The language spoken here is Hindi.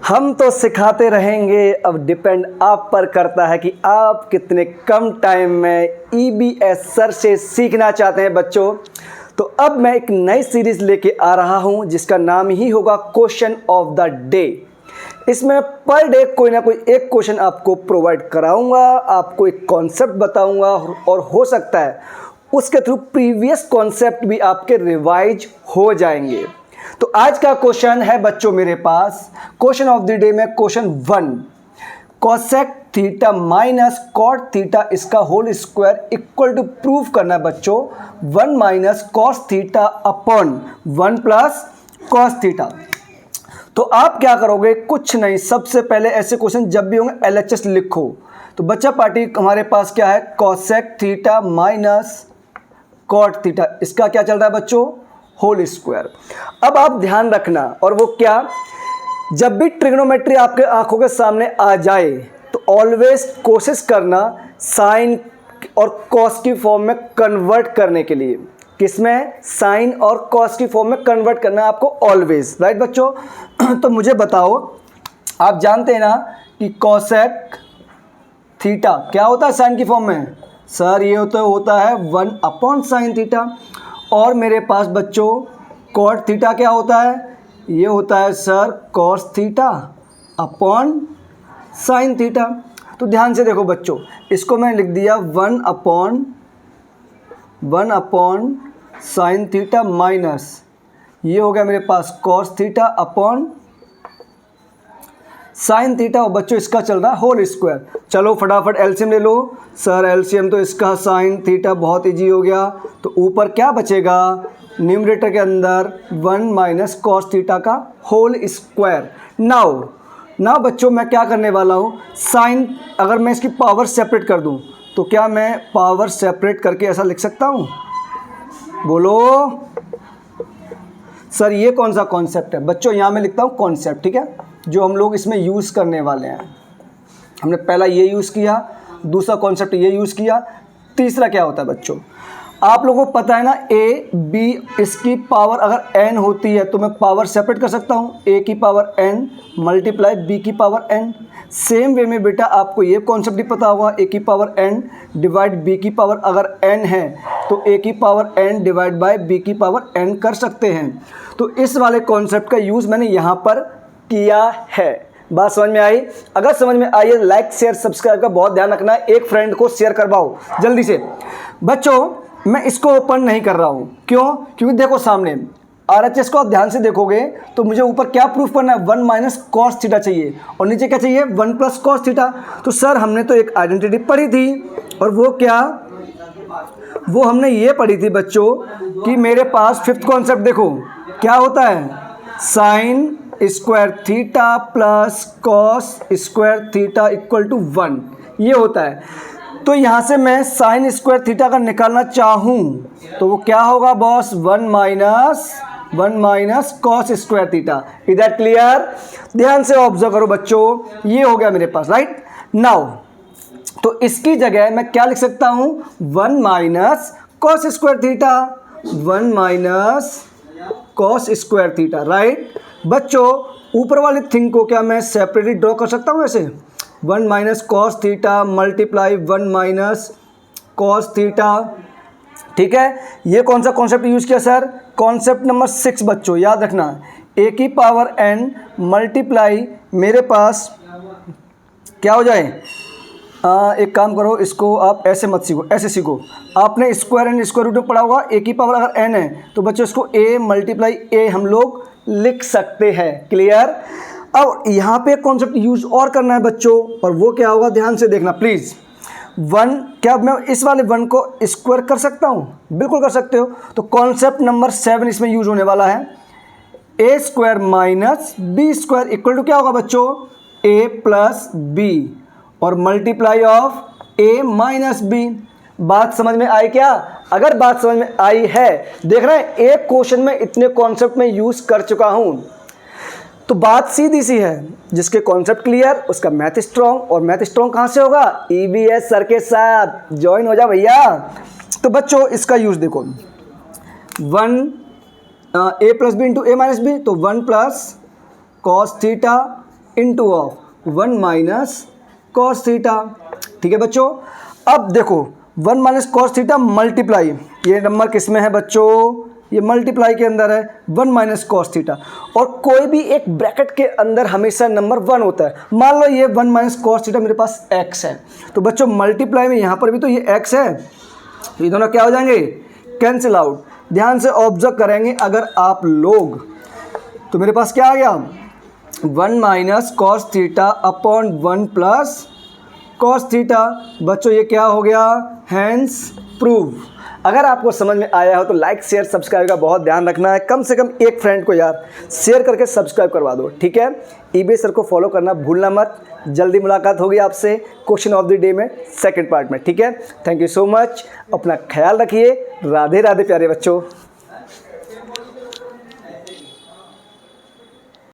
हम तो सिखाते रहेंगे, अब डिपेंड आप पर करता है कि आप कितने कम टाइम में EBS सर से सीखना चाहते हैं बच्चों। तो अब मैं एक नई सीरीज़ लेके आ रहा हूं जिसका नाम ही होगा क्वेश्चन ऑफ द डे। इसमें पर डे कोई ना कोई एक क्वेश्चन आपको प्रोवाइड कराऊंगा, आपको एक कॉन्सेप्ट बताऊंगा और हो सकता है उसके थ्रू प्रीवियस कॉन्सेप्ट भी आपके रिवाइज हो जाएंगे। तो आज का क्वेश्चन है बच्चों मेरे पास क्वेश्चन ऑफ द डे में question 1, cosec theta minus cot theta इसका whole square equal to prove करना है बच्चों 1 minus cos theta upon 1 plus cos theta. तो आप क्या करोगे, कुछ नहीं, सबसे पहले ऐसे क्वेश्चन जब भी होंगे LHS लिखो। तो बच्चा पार्टी हमारे पास क्या है, cosec theta minus cot theta इसका क्या चल रहा है बच्चों, होल स्क्वायर। अब आप ध्यान रखना, और वो क्या, जब भी ट्रिग्नोमेट्री आपके आंखों के सामने आ जाए तो ऑलवेज कोशिश करना साइन और कॉस की फॉर्म में कन्वर्ट करने के लिए। किसमें, साइन और कॉस की फॉर्म में कन्वर्ट करना है आपको ऑलवेज, राइट बच्चों। तो मुझे बताओ, आप जानते हैं ना कि कोसेक थीटा क्या होता है साइन की फॉर्म में, सर ये होता है 1 अपॉन साइन थीटा। और मेरे पास बच्चों कॉट थीटा क्या होता है, ये होता है sir cos theta upon sine theta. तो ध्यान से देखो बच्चों, इसको मैंने लिख दिया 1 अपॉन साइन थीटा माइनस ये हो गया मेरे पास cos theta upon sine theta, और बच्चों इसका चल रहा है होल स्क्वायर। चलो फटाफट एलसीएम ले लो सर, एलसीएम तो इसका साइन थीटा बहुत इजी हो गया। तो ऊपर क्या बचेगा, न्यूमरेटर के अंदर 1 माइनस कॉस थीटा का होल स्क्वायर। नाउ बच्चों मैं क्या करने वाला हूँ, साइन अगर मैं इसकी पावर सेपरेट कर दूँ तो क्या मैं पावर सेपरेट करके ऐसा लिख सकता हूँ, बोलो सर ये कौन सा कॉन्सेप्ट है बच्चों, यहाँ मैं लिखता हूँ कॉन्सेप्ट, ठीक है, जो हम लोग इसमें यूज़ करने वाले हैं। हमने पहला ये यूज़ किया, दूसरा कॉन्सेप्ट ये यूज़ किया, तीसरा क्या होता है बच्चों, आप लोगों को पता है ना A B इसकी पावर अगर n होती है तो मैं पावर सेपरेट कर सकता हूँ, A की पावर n मल्टीप्लाई B की पावर n। सेम वे में बेटा आपको ये कॉन्सेप्ट भी पता होगा, A की पावर n डिवाइड B की पावर अगर n है तो A की power n divide by B की पावर n कर सकते हैं। तो इस वाले कॉन्सेप्ट का यूज़ मैंने यहाँ पर किया है। बात समझ में आई? अगर समझ में आई है लाइक शेयर सब्सक्राइब का बहुत ध्यान रखना है, एक फ्रेंड को शेयर करवाओ जल्दी से। बच्चों मैं इसको ओपन नहीं कर रहा हूँ, क्यों, क्योंकि देखो सामने RHS को आप ध्यान से देखोगे तो मुझे ऊपर क्या प्रूफ करना है, 1 माइनस कॉस थीटा चाहिए और नीचे क्या चाहिए, 1 प्लस कॉस थीटा। तो सर हमने तो एक आइडेंटिटी पढ़ी थी, और वो क्या, वो हमने ये पढ़ी थी बच्चों कि मेरे पास फिफ्थ कॉन्सेप्ट देखो क्या होता है, sine square theta plus cos square theta equal to 1, ये होता है। तो यहाँ से मैं साइन स्क्वायर थीटा का निकालना चाहूँ तो वो क्या होगा boss, 1 minus cos square theta. Is that clear? ध्यान से ऑब्जर्व करो बच्चों, ये हो गया मेरे पास, राइट। नाउ तो इसकी जगह मैं क्या लिख सकता हूँ, 1 minus cos square theta, 1 minus cos square theta, right. बच्चों ऊपर वाली थिंग को क्या मैं सेपरेटली ड्रॉ कर सकता हूँ ऐसे, 1 minus cos theta multiply 1 minus cos theta, ठीक है। ये कौन सा कॉन्सेप्ट यूज़ किया सर, कॉन्सेप्ट नंबर 6 बच्चों याद रखना, A की पावर n मल्टीप्लाई मेरे पास क्या हो जाए, एक काम करो, इसको आप ऐसे मत सीखो, ऐसे सीखो। आपने स्क्वायर एंड स्क्वायर रूट में पढ़ा होगा, A की पावर अगर n है तो बच्चों इसको A मल्टीप्लाई A हम लोग लिख सकते हैं, क्लियर। अब यहाँ पे कॉन्सेप्ट यूज और करना है बच्चों, और वो क्या होगा, ध्यान से देखना प्लीज़। 1 क्या मैं इस वाले 1 को स्क्वायर कर सकता हूँ, बिल्कुल कर सकते हो। तो कॉन्सेप्ट नंबर 7 इसमें यूज होने वाला है, A square minus B square equal to क्या होगा बच्चों, A प्लस B और multiply of A minus B। बात समझ में आई क्या? अगर बात समझ में आई है, देख रहे हैं एक क्वेश्चन में इतने कॉन्सेप्ट में यूज कर चुका हूं, तो बात सीधी सी है, जिसके कॉन्सेप्ट क्लियर उसका मैथ स्ट्रॉन्ग, और मैथ स्ट्रॉन्ग कहां से होगा, EBS सर के साथ ज्वाइन हो जा भैया। तो बच्चों इसका यूज देखो, 1 a plus B into A minus B, तो 1 plus cos theta into of 1 minus cos theta. ठीक है बच्चों, अब देखो 1 माइनस कॉस थीटा मल्टीप्लाई, ये नंबर किस में है बच्चों, ये मल्टीप्लाई के अंदर है 1 माइनस कॉस थीटा। और कोई भी एक ब्रैकेट के अंदर हमेशा नंबर 1 होता है। मान लो ये 1 माइनस कॉस थीटा मेरे पास x है, तो बच्चों मल्टीप्लाई में यहाँ पर भी तो ये x है, तो ये दोनों क्या हो जाएंगे, कैंसिल आउट। ध्यान से ऑब्जर्व करेंगे अगर आप लोग, तो मेरे पास क्या आ गया 1 minus cos theta upon 1 plus cos theta. बच्चों ये क्या हो गया, हैंस प्रूव। अगर आपको समझ में आया हो तो लाइक शेयर सब्सक्राइब का बहुत ध्यान रखना है। कम से कम एक फ्रेंड को यार शेयर करके सब्सक्राइब करवा दो, ठीक है। ईबीएस सर को फॉलो करना भूलना मत। जल्दी मुलाकात होगी आपसे क्वेश्चन ऑफ द डे में सेकंड पार्ट में, ठीक है। थैंक यू सो मच, अपना ख्याल रखिए। राधे राधे प्यारे बच्चों।